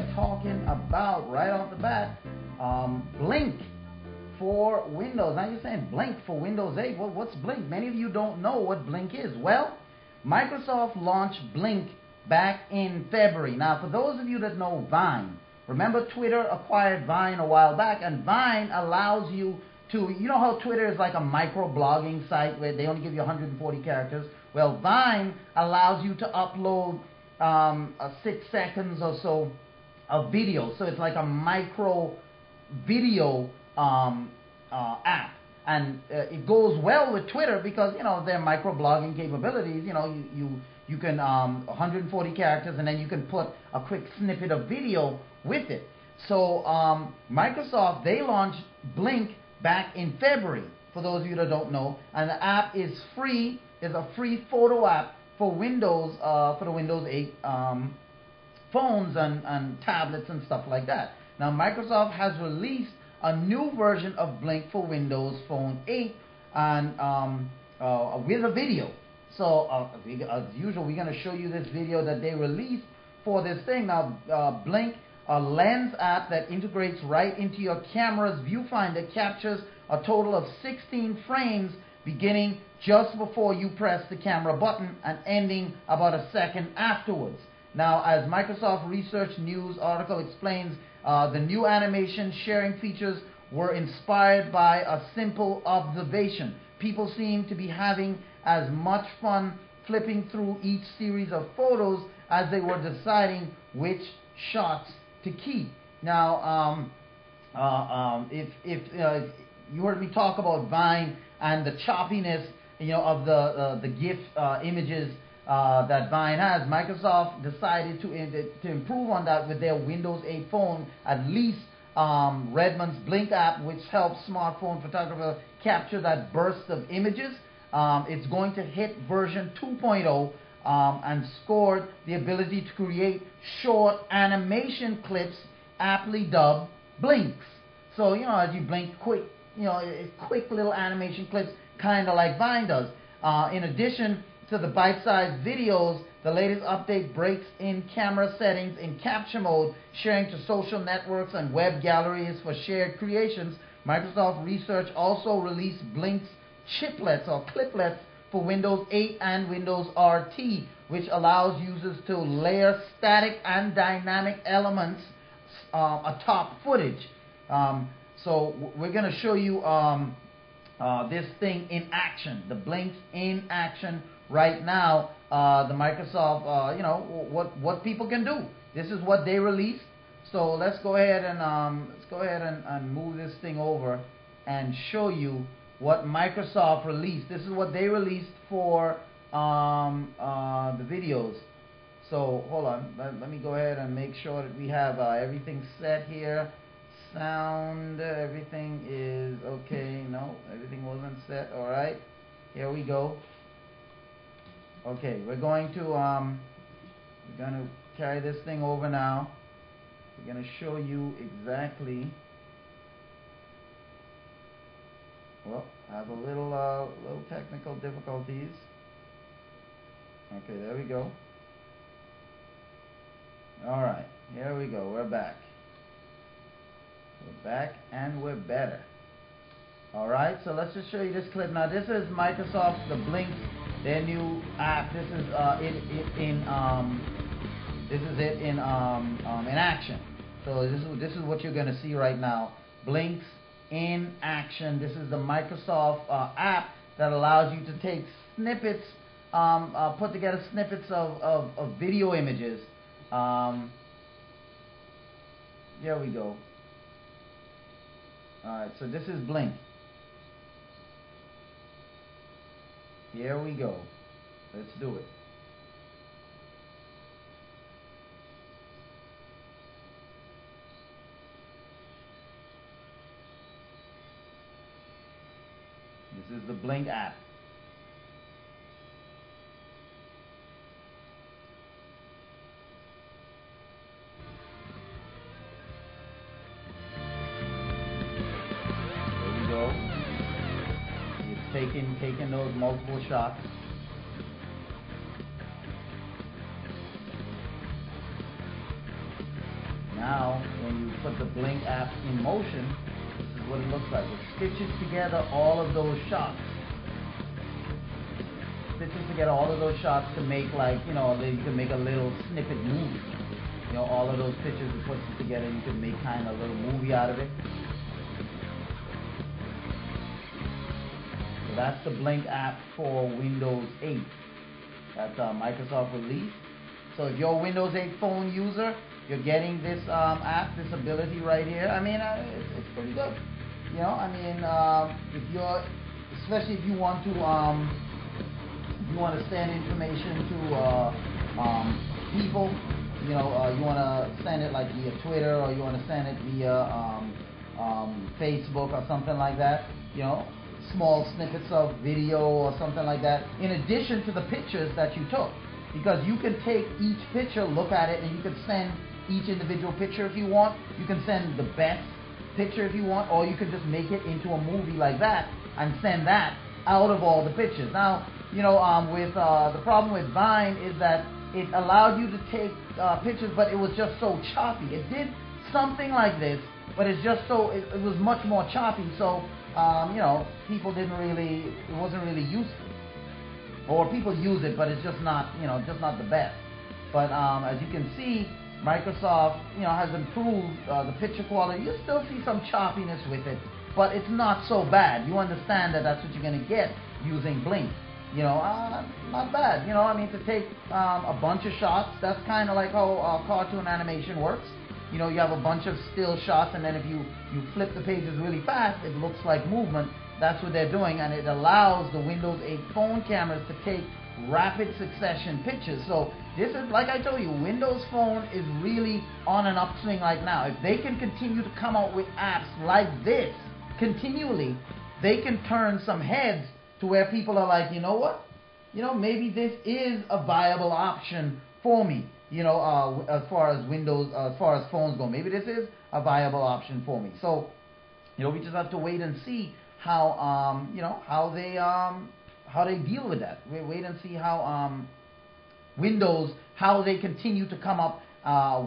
are talking about right off the bat Blink for Windows. Now you're saying Blink for Windows 8. Well, what's Blink? Many of you don't know what Blink is. Well, Microsoft launched Blink back in February. Now, for those of you that know Vine, remember Twitter acquired Vine a while back, and Vine allows you to, you know how Twitter is like a micro-blogging site where they only give you 140 characters? Well, Vine allows you to upload 6 seconds or so of video. So it's like a micro video app. And it goes well with Twitter because, you know, their micro-blogging capabilities, you know, you can 140 characters, and then you can put a quick snippet of video with it. So Microsoft, they launched Blink back in February, for those of you that don't know, and the app is free. It's a free photo app for Windows, for the Windows 8 phones and tablets and stuff like that. Now Microsoft has released a new version of Blink for Windows Phone 8 and with a video. So as usual, we're going to show you this video that they released for this thing. Now Blink, a lens app that integrates right into your camera's viewfinder, captures a total of 16 frames beginning just before you press the camera button and ending about a second afterwards. Now, as Microsoft Research News article explains, the new animation sharing features were inspired by a simple observation. People seem to be having as much fun flipping through each series of photos as they were deciding which shots to keep. Now, if you heard me talk about Vine and the choppiness, you know, of the GIF images that Vine has, Microsoft decided to improve on that with their Windows 8 phone. At least Redmond's Blink app, which helps smartphone photographers capture that burst of images, it's going to hit version 2.0 and scored the ability to create short animation clips, aptly dubbed blinks. So, you know, as you blink, quick little animation clips, kind of like Vine does. In addition to the bite-sized videos, the latest update breaks in camera settings in capture mode, sharing to social networks and web galleries for shared creations. Microsoft Research also released Blink's chiplets or cliplets for Windows 8 and Windows RT, which allows users to layer static and dynamic elements atop footage. So we're going to show you this thing in action, the blinks in action right now. The Microsoft, you know, what people can do. This is what they released. So let's go ahead and move this thing over and show you what Microsoft released. This is what they released for the videos. So hold on, let me go ahead and make sure that we have everything set here. Sound, everything is okay. No, everything wasn't set. All right, here we go. Okay, we're going to carry this thing over now. We're going to show you exactly. Well, I have a little technical difficulties. Okay, there we go. All right, here we go. We're back. We're back and we're better. All right, so let's just show you this clip. Now, this is Microsoft, the Blink, their new app. This is in action. So this is what you're going to see right now. Blinks in action. This is the Microsoft app that allows you to take snippets, put together snippets of video images. Here we go. Alright, so this is Blink. Here we go. Let's do it. This is the Blink app. Taking those multiple shots. now, when you put the Blink app in motion, this is what it looks like. It stitches together all of those shots. Stitches together all of those shots to make, like, you know, you can make a little snippet movie. You know, all of those pictures, it puts it together, you can make kind of a little movie out of it. So that's the Blink app for Windows 8. That's Microsoft release. So if you're a Windows 8 phone user, you're getting this app, this ability right here. I mean, it's pretty good. You know, I mean, if you're, especially if you want to send information to people, you know, you want to send it like via Twitter, or you want to send it via Facebook or something like that, you know, small snippets of video or something like that, in addition to the pictures that you took. Because you can take each picture, look at it, and you can send each individual picture if you want. You can send the best picture if you want, or you can just make it into a movie like that and send that out of all the pictures. Now, you know, with the problem with Vine is that it allowed you to take pictures, but it was just so choppy. It did something like this, but it's just so, it was much more choppy. So, you know, people didn't really, it wasn't really useful. Or people use it, but it's just not, you know, just not the best. But as you can see, Microsoft, you know, has improved the picture quality. You still see some choppiness with it, but it's not so bad. You understand that that's what you're going to get using Blink. You know, not bad. You know, I mean, to take a bunch of shots, that's kind of like how cartoon animation works. You know, you have a bunch of still shots, and then if you flip the pages really fast, it looks like movement. That's what they're doing, and it allows the Windows 8 phone cameras to take rapid succession pictures. So this is, like I told you, Windows Phone is really on an upswing right now. If they can continue to come out with apps like this continually, they can turn some heads to where people are like, you know what? You know, maybe this is a viable option for me. You know, as far as Windows, as far as phones go, maybe this is a viable option for me. So, you know, we just have to wait and see how, you know, how they deal with that. We wait and see how Windows, how they continue to come up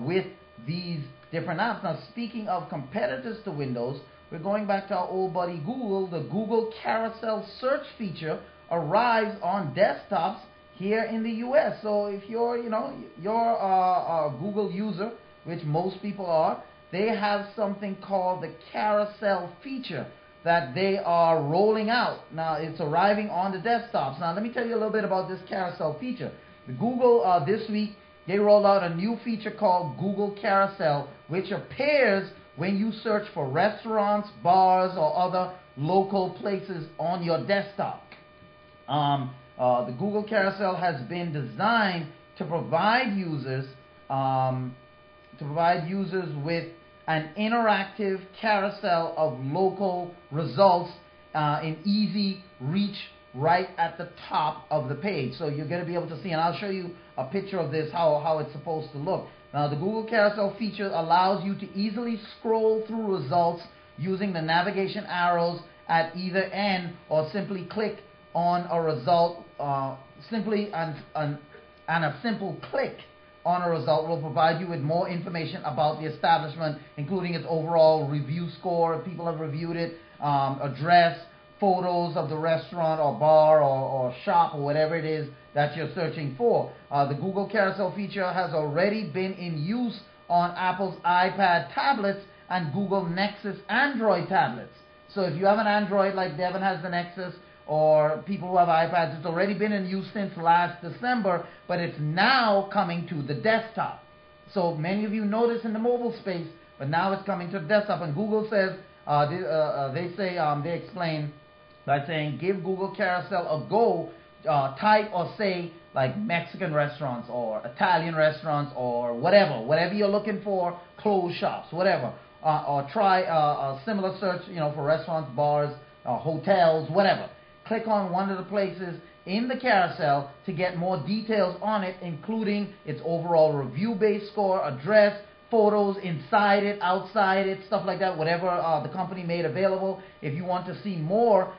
with these different apps. Now, speaking of competitors to Windows, we're going back to our old buddy Google. The Google Carousel search feature arrives on desktops here in the U.S. So if you're, you know, you're a Google user, which most people are, they have something called the Carousel feature that they are rolling out. Now, it's arriving on the desktops. Now, let me tell you a little bit about this Carousel feature. The Google, this week, they rolled out a new feature called Google Carousel, which appears when you search for restaurants, bars, or other local places on your desktop. The Google Carousel has been designed to provide users with an interactive carousel of local results in easy reach right at the top of the page. So you're going to be able to see, and I'll show you a picture of this, how it's supposed to look. Now, the Google Carousel feature allows you to easily scroll through results using the navigation arrows at either end, or simply click on a result. A simple click on a result will provide you with more information about the establishment, including its overall review score, if people have reviewed it, address, photos of the restaurant or bar or shop or whatever it is that you're searching for. The Google Carousel feature has already been in use on Apple's iPad tablets and Google Nexus Android tablets. So if you have an Android like Devin has the Nexus, or people who have iPads, it's already been in use since last December, but it's now coming to the desktop. So many of you know this in the mobile space, but now it's coming to the desktop. And Google says, they explain by saying, give Google Carousel a go, type or say like Mexican restaurants or Italian restaurants or whatever you're looking for, clothes shops, whatever, or try a similar search, you know, for restaurants, bars, hotels, whatever. Click on one of the places in the carousel to get more details on it, including its overall review-based score, address, photos inside it, outside it, stuff like that, whatever the company made available. If you want to see more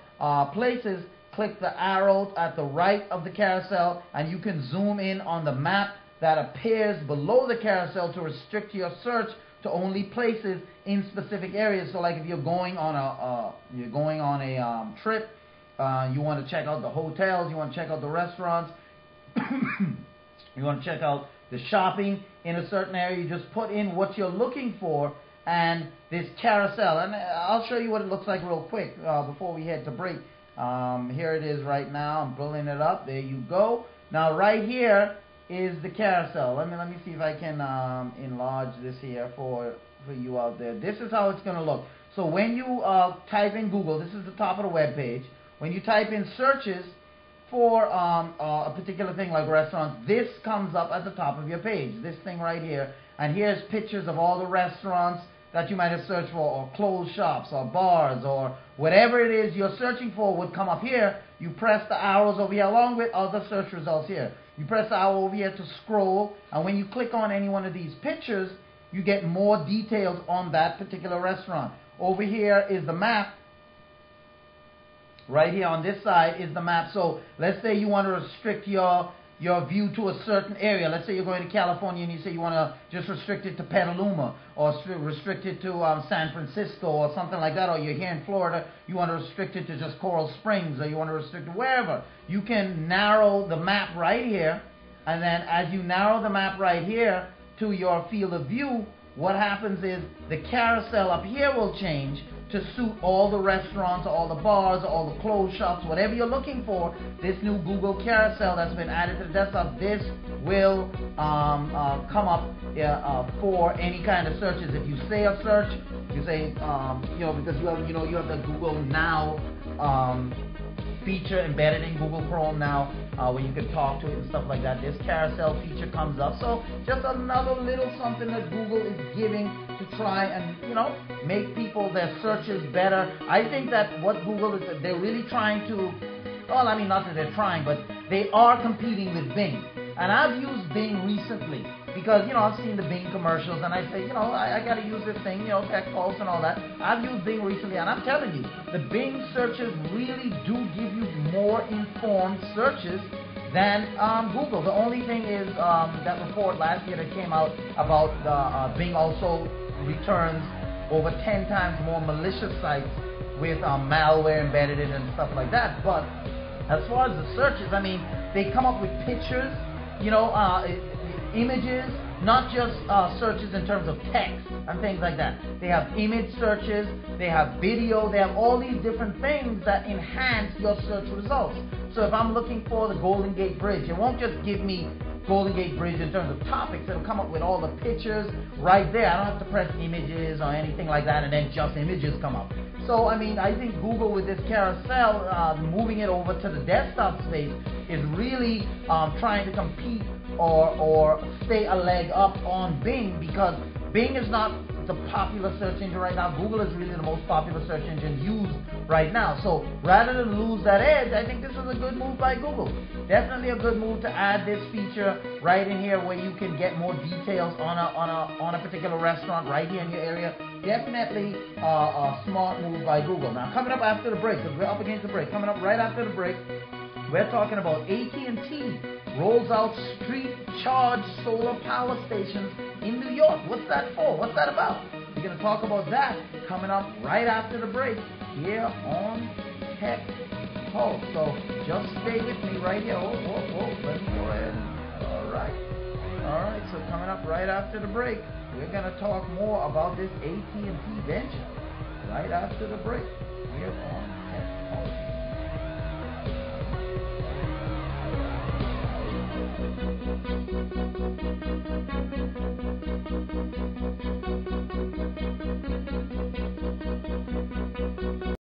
places, click the arrow at the right of the carousel, and you can zoom in on the map that appears below the carousel to restrict your search to only places in specific areas. So like if you're going on a trip, you want to check out the hotels, you want to check out the restaurants, you want to check out the shopping in a certain area, you just put in what you're looking for, and this carousel, and I'll show you what it looks like real quick before we head to break. Here it is right now. I'm pulling it up. There you go. Now right here is the carousel. Let me see if I can enlarge this here for you out there. This is how it's going to look. So when you type in Google, this is the top of the web page. When you type in searches for a particular thing like restaurants, this comes up at the top of your page, this thing right here. And here's pictures of all the restaurants that you might have searched for, or clothes shops, or bars, or whatever it is you're searching for would come up here. You press the arrows over here along with other search results here. You press the arrow over here to scroll, and when you click on any one of these pictures, you get more details on that particular restaurant. Over here is the map. Right here on this side is the map. So let's say you want to restrict your view to a certain area. Let's say you're going to California and you say you want to just restrict it to Petaluma, or restrict it to San Francisco or something like that, or you're here in Florida, you want to restrict it to just Coral Springs, or you want to restrict it wherever. You can narrow the map right here, and then as you narrow the map right here to your field of view, what happens is the carousel up here will change to suit all the restaurants, all the bars, all the clothes shops, whatever you're looking for. This new Google carousel that's been added to the desktop, this will come up for any kind of searches. If you say a search, you say, because you have the Google Now feature embedded in Google Chrome now, where you can talk to it and stuff like that. This carousel feature comes up. So just another little something that Google is giving to try and make people, their searches better. I think that what Google is, they're really trying to, well, I mean, not that they're trying, but they are competing with Bing. And I've used Bing recently because, I've seen the Bing commercials and I say, I got to use this thing, Tech Pulse and all that. I've used Bing recently, and I'm telling you, the Bing searches really do give you more informed searches than Google. The only thing is that report last year that came out about Bing also returns over 10 times more malicious sites with malware embedded in it and stuff like that. But as far as the searches, I mean, they come up with pictures, images, not just searches in terms of text and things like that. They have image searches, they have video, they have all these different things that enhance your search results. So if I'm looking for the Golden Gate Bridge, it won't just give me Golden Gate Bridge in terms of topics. It'll come up with all the pictures right there. I don't have to press images or anything like that and then just images come up. So, I mean, I think Google with this carousel, moving it over to the desktop space, is really trying to compete or stay a leg up on Bing, because Bing is not the popular search engine right now. Google is really the most popular search engine used right now. So rather than lose that edge, I think this is a good move by Google. Definitely a good move to add this feature right in here where you can get more details on a particular restaurant right here in your area. Definitely a smart move by Google. Now coming up after the break, because we're up against the break, coming up right after the break, we're talking about AT&T rolls out street charge solar power stations in New York. What's that for? What's that about? We're going to talk about that coming up right after the break here on Tech Pulse. So just stay with me right here. Let me go ahead. All right. So coming up right after the break, we're going to talk more about this AT&T venture right after the break here on